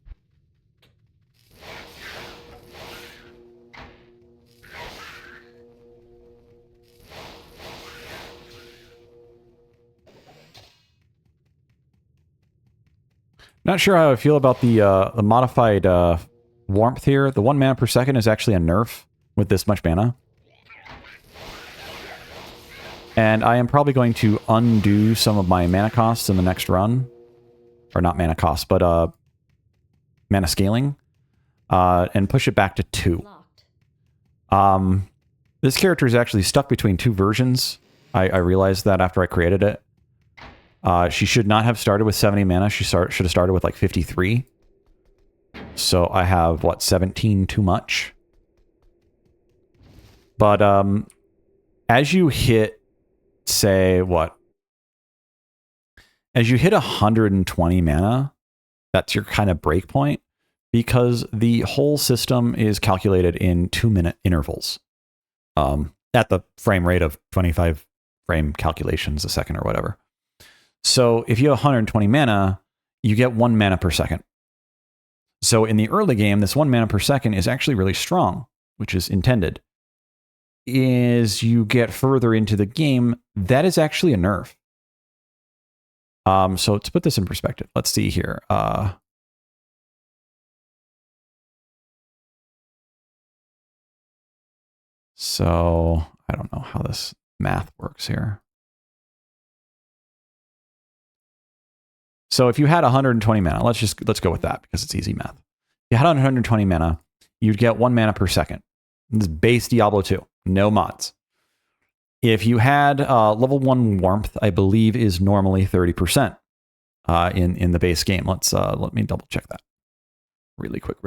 Not sure how I feel about the modified warmth here. The 1 mana per second is actually a nerf with this much mana. And I am probably going to undo some of my mana costs in the next run. Or not mana costs, but mana scaling. And push it back to 2. This character is actually stuck between 2 versions. I realized that after I created it. She should not have started with 70 mana. She should have started with like 53. So I have, what, 17 too much? But as you hit, say, what? As you hit 120 mana, that's your kind of break point, because the whole system is calculated in 2-minute intervals at the frame rate of 25 frame calculations a second or whatever. So if you have 120 mana, you get 1 mana per second. So in the early game, this 1 mana per second is actually really strong, which is intended. As you get further into the game, that is actually a nerf. So to put this in perspective, let's see here. So I don't know how this math works here. So if you had 120 mana, let's go with that because it's easy math. If you had 120 mana, you'd get 1 mana per second. This is base Diablo 2, no mods. If you had level 1 warmth, I believe is normally 30% in the base game. Let me double check that really quick.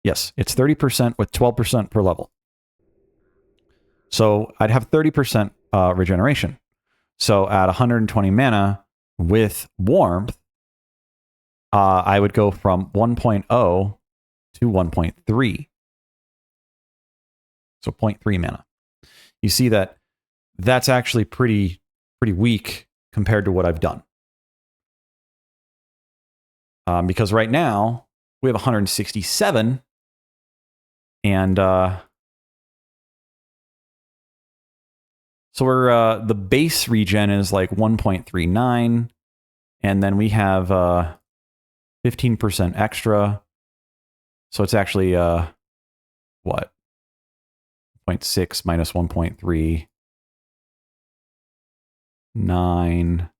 Yes, it's 30% with 12% per level. So I'd have 30% regeneration. So at 120 mana with warmth, I would go from 1.0 to 1.3. So 0.3 mana. You see that that's actually pretty weak compared to what I've done. Because right now we have 167 and so we're the base regen is like 1.39, and then we have 15% extra. So it's actually what? 0.6 minus 1.3. 9.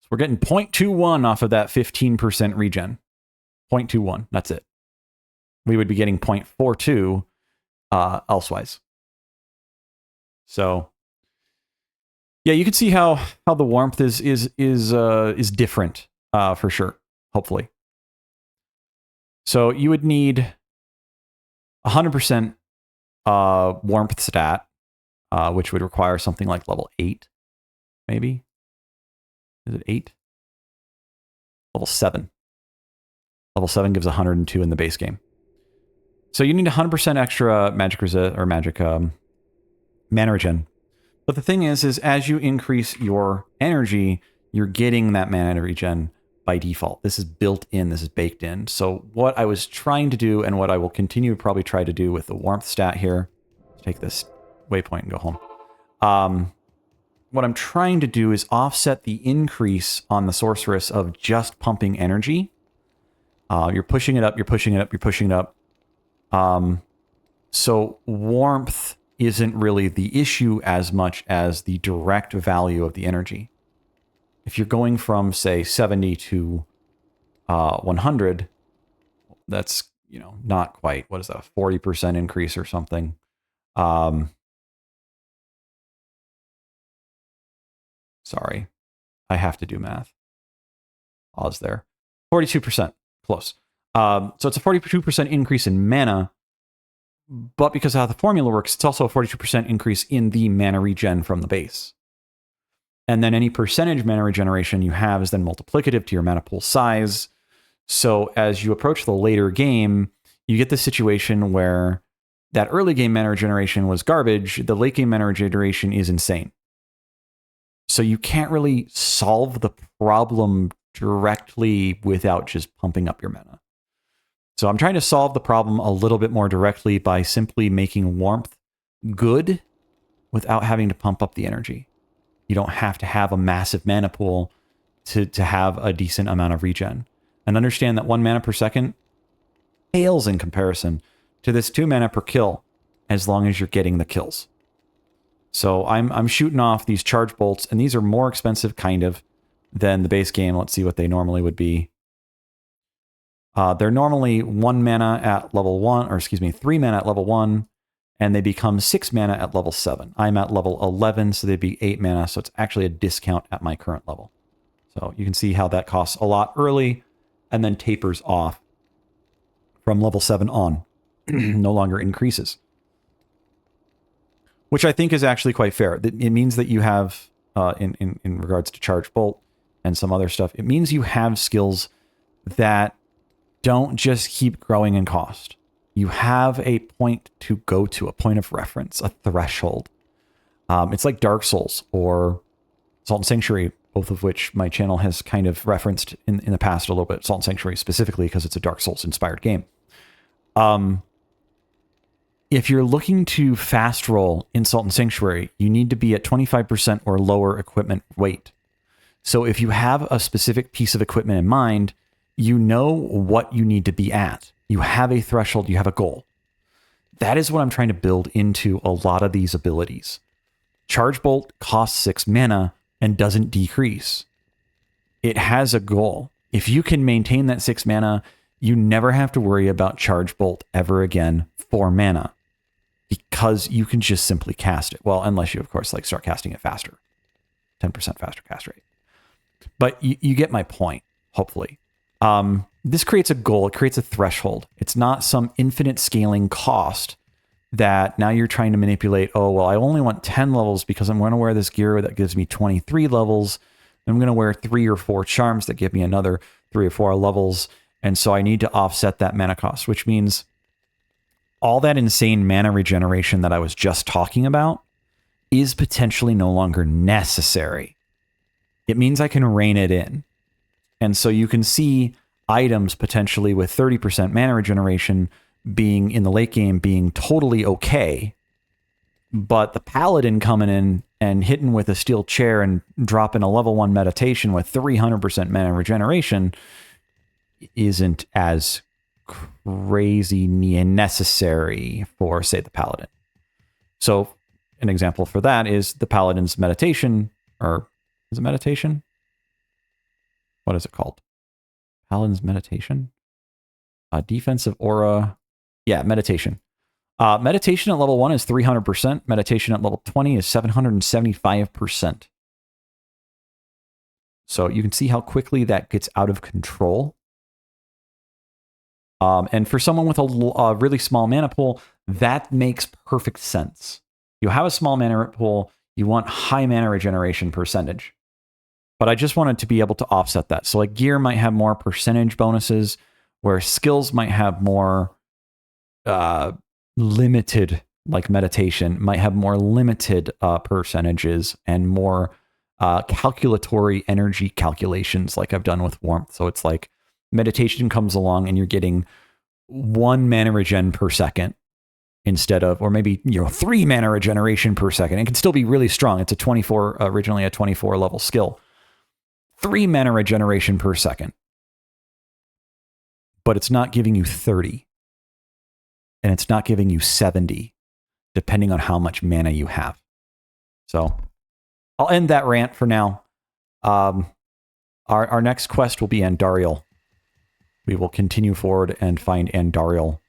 So we're getting 0.21 off of that 15% regen. 0.21. That's it. We would be getting 0.42 elsewise. So yeah, you can see how the warmth is different for sure. Hopefully. So you would need 100% warmth stat, which would require something like level 8, maybe. Is it 8? Level 7. Level 7 gives 102 in the base game. So you need 100% extra magic resist or magic mana regen. But the thing is as you increase your energy, you're getting that mana regen by default. This is built in, this is baked in. So what I was trying to do, and what I will continue to probably try to do with the warmth stat here, take this waypoint and go home. what I'm trying to do is offset the increase on the sorceress of just pumping energy. You're pushing it up, you're pushing it up, you're pushing it up. So warmth isn't really the issue as much as the direct value of the energy. If you're going from, say, 70 to 100, that's, you know, not quite, what is that, a 40% increase or something. Sorry, I have to do math. Pause there. 42%, close. So it's a 42% increase in mana, but because of how the formula works, it's also a 42% increase in the mana regen from the base. And then any percentage mana regeneration you have is then multiplicative to your mana pool size. So as you approach the later game, you get the situation where that early game mana regeneration was garbage. The late game mana regeneration is insane. So you can't really solve the problem directly without just pumping up your mana. So I'm trying to solve the problem a little bit more directly by simply making warmth good without having to pump up the energy. You don't have to have a massive mana pool to have a decent amount of regen. And understand that 1 mana per second pales in comparison to this 2 mana per kill, as long as you're getting the kills. So I'm shooting off these charge bolts, and these are more expensive kind of than the base game. Let's see what they normally would be. They're normally 1 mana at level 1, or excuse me, 3 mana at level 1, and they become 6 mana at level 7. I'm at level 11, so they'd be 8 mana, so it's actually a discount at my current level. So you can see how that costs a lot early, and then tapers off from level 7 on. No longer increases. Which I think is actually quite fair. It means that you have, in regards to Charge Bolt and some other stuff, it means you have skills that don't just keep growing in cost. You have a point to go to, a point of reference, a threshold. It's like Dark Souls or Salt and Sanctuary, both of which my channel has kind of referenced in the past a little bit. Salt and Sanctuary specifically because it's a Dark Souls inspired game. If you're looking to fast roll in Salt and Sanctuary, you need to be at 25% or lower equipment weight. So if you have a specific piece of equipment in mind, you know what you need to be at. You have a threshold, you have a goal. That is what I'm trying to build into a lot of these abilities. Charge Bolt costs 6 mana and doesn't decrease. It has a goal. If you can maintain that 6 mana, you never have to worry about Charge Bolt ever again for mana, because you can just simply cast it. Well, unless you, of course, like start casting it faster. 10% faster cast rate. But you get my point, hopefully. This creates a goal. It creates a threshold. It's not some infinite scaling cost that now you're trying to manipulate. Oh, well, I only want 10 levels because I'm going to wear this gear that gives me 23 levels. I'm going to wear 3 or 4 charms that give me another 3 or 4 levels. And so I need to offset that mana cost, which means all that insane mana regeneration that I was just talking about is potentially no longer necessary. It means I can rein it in. And so you can see items potentially with 30% mana regeneration being in the late game being totally okay. But the paladin coming in and hitting with a steel chair and dropping a level 1 meditation with 300% mana regeneration isn't as crazy necessary for, say, the paladin. So an example for that is the paladin's meditation, or is it meditation? What is it called? Paladin's meditation? Defensive aura. Yeah, meditation. Meditation at level 1 is 300%. Meditation at level 20 is 775%. So you can see how quickly that gets out of control. And for someone with a really small mana pool, that makes perfect sense. You have a small mana pool, you want high mana regeneration percentage. But I just wanted to be able to offset that. So like gear might have more percentage bonuses, where skills might have more limited, like meditation, might have more limited percentages and more calculatory energy calculations like I've done with warmth. So it's like meditation comes along and you're getting 1 mana regen per second instead of, or maybe, 3 mana regeneration per second. It can still be really strong. It's a 24, originally a 24 level skill. 3 mana regeneration per second. But it's not giving you 30. And it's not giving you 70, depending on how much mana you have. So I'll end that rant for now. Our next quest will be Andariel. We will continue forward and find Andariel